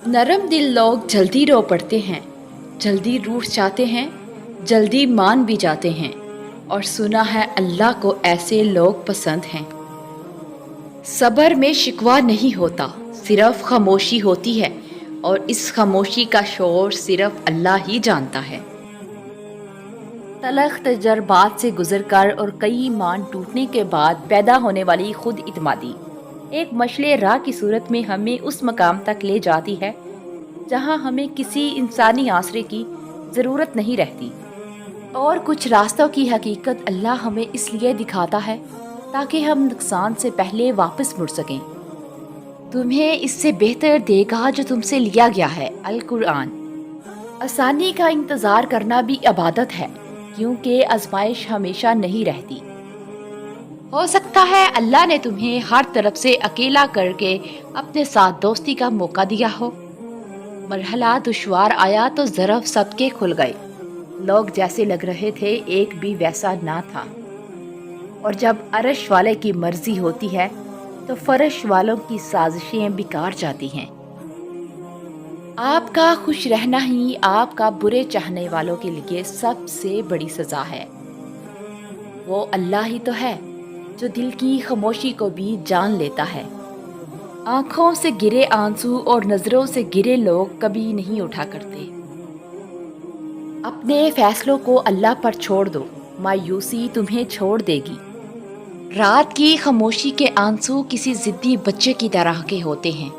नरम दिल लोग जल्दी रो पड़ते हैं, जल्दी रूठ जाते हैं, जल्दी मान भी जाते हैं। और सुना है अल्लाह को ऐसे लोग पसंद हैं। सब्र में शिकवा नहीं होता, सिर्फ खामोशी होती है। और इस खामोशी का शोर सिर्फ अल्लाह ही जानता है। तलख तजर्बात से गुजरकर और कई मान टूटने के बाद पैदा होने वाली खुद इत्मीदी एक मशले राह की सूरत में हमें उस मकाम तक ले जाती है जहां हमें किसी इंसानी आसरे की ज़रूरत नहीं रहती। और कुछ रास्तों की हकीकत अल्लाह हमें इसलिए दिखाता है ताकि हम नुकसान से पहले वापस मुड़ सकें। तुम्हें इससे बेहतर देगा जो तुमसे लिया गया है, अल कुरान। आसानी का इंतज़ार करना भी इबादत है, क्योंकि आजमाइश हमेशा नहीं रहती। हो सकता है अल्लाह ने तुम्हें हर तरफ से अकेला करके अपने साथ दोस्ती का मौका दिया हो। मरहला दुश्वार आया तो ज़रफ़ सबके खुल गए। लोग जैसे लग रहे थे एक भी वैसा ना था। और जब अरश वाले की मर्जी होती है तो फर्श वालों की साजिशें बिकार जाती हैं। आपका खुश रहना ही आपका बुरे चाहने वालों के लिए सबसे बड़ी सज़ा है। वो अल्लाह ही तो है जो दिल की खामोशी को भी जान लेता है। आँखों से गिरे आंसू और नज़रों से गिरे लोग कभी नहीं उठा करते। अपने फैसलों को अल्लाह पर छोड़ दो, मायूसी तुम्हें छोड़ देगी। रात की खामोशी के आंसू किसी ज़िद्दी बच्चे की तरह के होते हैं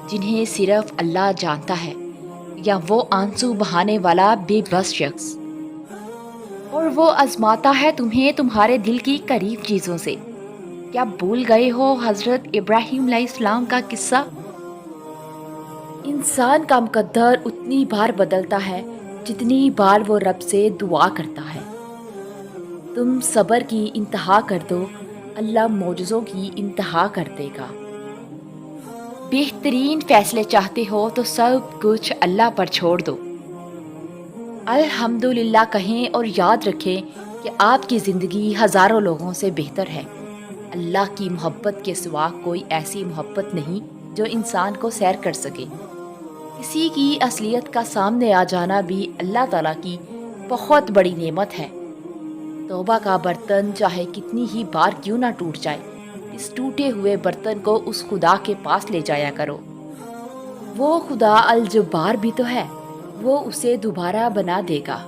जिन्हें सिर्फ अल्लाह जानता है, या वो आंसू बहाने वाला बेबस शख्स। और वो आजमाता है तुम्हें तुम्हारे दिल की करीब चीज़ों से। क्या भूल गए हो हज़रत इब्राहीम अलैहिस्सलाम का किस्सा? इंसान का मुकद्दर उतनी बार बदलता है जितनी बार वो रब से दुआ करता है। तुम सब्र की इंतहा कर दो, अल्लाह मौजज़ों की इंतहा कर देगा। बेहतरीन फैसले चाहते हो तो सब कुछ अल्लाह पर छोड़ दो। अल्हम्दुलिल्लाह कहें और याद रखें कि आपकी ज़िंदगी हज़ारों लोगों से बेहतर है। अल्लाह की मोहब्बत के सिवा कोई ऐसी मोहब्बत नहीं जो इंसान को सैर कर सके। किसी की असलियत का सामने आ जाना भी अल्लाह ताला की बहुत बड़ी नेमत है। तौबा का बर्तन चाहे कितनी ही बार क्यों ना टूट जाए, इस टूटे हुए बर्तन को उस खुदा के पास ले जाया करो। वो खुदा अल जब्बार भी तो है, वो उसे दोबारा बना देगा।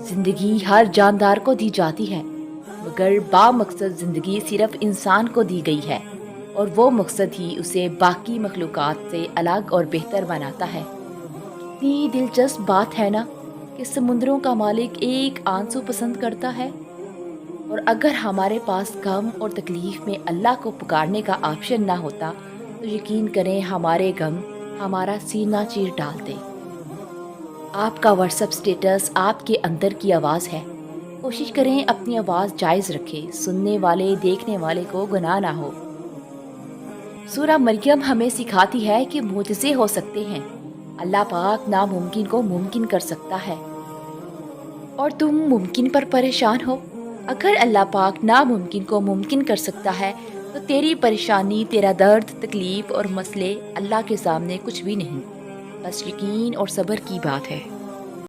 जिंदगी हर जानदार को दी जाती है, मगर बामकसद ज़िंदगी सिर्फ इंसान को दी गई है, और वो मकसद ही उसे बाकी मखलूक़ात से अलग और बेहतर बनाता है। कितनी दिलचस्प बात है ना कि समुद्रों का मालिक एक आंसू पसंद करता है। और अगर हमारे पास गम और तकलीफ़ में अल्लाह को पुकारने का ऑप्शन ना होता तो यकीन करें हमारे गम हमारा सीना चीर डालते। आपका व्हाट्सएप स्टेटस आपके अंदर की आवाज़ है। कोशिश करें अपनी आवाज़ जायज़ रखें, सुनने वाले देखने वाले को गुनाह ना हो। सूरह मरियम हमें सिखाती है कि मुझसे हो सकते हैं। अल्लाह पाक नामुमकिन को मुमकिन कर सकता है। और तुम मुमकिन पर परेशान हो। अगर अल्लाह पाक नामुमकिन को मुमकिन कर सकता है तो तेरी परेशानी, तेरा दर्द, तकलीफ़ और मसले अल्लाह के सामने कुछ भी नहीं। बस यकीन और सब्र की बात है।